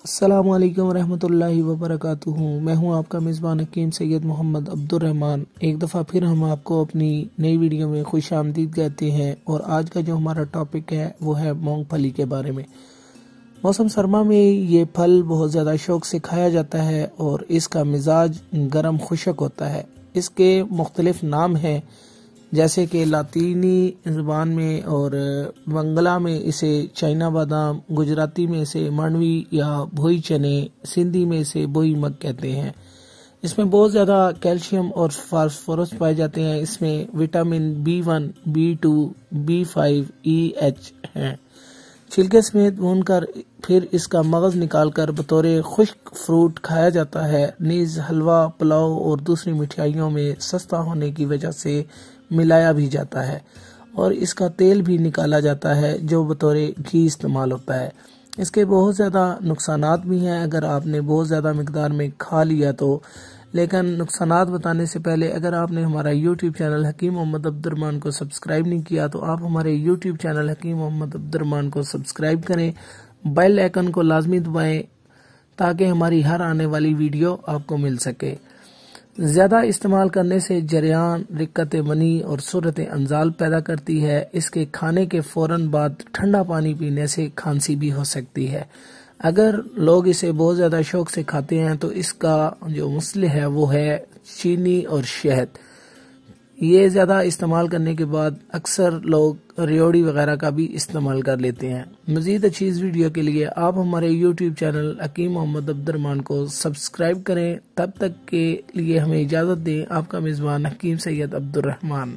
السلام علیکم ورحمۃ اللہ وبرکاتہ۔ میں ہوں آپ کا میزبان حکیم سید محمد عبدالرحمان۔ ایک دفعہ پھر ہم آپ کو اپنی نئی ویڈیو میں خوش آمدید کہتے ہیں، اور آج کا جو ہمارا ٹاپک ہے وہ ہے مونگ پھلی کے بارے میں۔ موسم سرما میں یہ پھل بہت زیادہ شوق سے کھایا جاتا ہے اور اس کا مزاج گرم خشک ہوتا ہے۔ اس کے مختلف نام ہیں، جیسے کہ لاطینی زبان میں اور بنگلہ میں اسے چائنا بادام، گجراتی میں اسے مانڈوی یا بھوئی چنے، سندھی میں اسے بوئی مگ کہتے ہیں۔ اس میں بہت زیادہ کیلشیم اور فاسفورس پائے جاتے ہیں۔ اس میں vitamin B1، B2، B5، EH ہیں۔ چھلکے سمیت بھون کر پھر اس کا مغز نکال کر بطور خشک فروٹ کھایا جاتا ہے۔ نیز حلوہ، پلاؤ اور دوسری مٹھائیوں میں سستا ہونے کی وجہ سے ملایا بھی جاتا ہے، اور اس کا تیل بھی نکالا جاتا ہے جو بطور گھی استعمال ہوتا ہے۔ اس کے بہت زیادہ نقصانات بھی ہیں اگر آپ نے بہت زیادہ مقدار میں کھا لیا تو، لیکن نقصانات بتانے سے پہلے اگر آپ نے ہمارا یوٹیوب چینل حکیم محمد عبدالرحمان کو سبسکرائب نہیں کیا تو آپ ہمارے یوٹیوب چینل حکیم محمد عبدالرحمان کو سبسکرائب کریں، بیل آئیکن کو لازمی دبائیں تاکہ ہماری ہر آنے والی ویڈیو آپ کو مل سکے۔ زیادہ استعمال کرنے سے جریان، رکت منی اور صورت انزال پیدا کرتی ہے۔ اس کے کھانے کے فوراً بعد ٹھنڈا پانی پینے سے کھانسی بھی ہو سکتی ہے۔ اگر لوگ اسے بہت زیادہ شوق سے کھاتے ہیں تو اس کا جو مسئلہ ہے وہ ہے چینی اور شہد۔ یہ زیادہ استعمال کرنے کے بعد اکثر لوگ ریوڑی وغیرہ کا بھی استعمال کر لیتے ہیں۔ مزید اچھی ویڈیو کے لیے آپ ہمارے یوٹیوب چینل حکیم محمد عبدالرحمان کو سبسکرائب کریں۔ تب تک کے لیے ہمیں اجازت دیں۔ آپ کا میزبان حکیم سید عبدالرحمان۔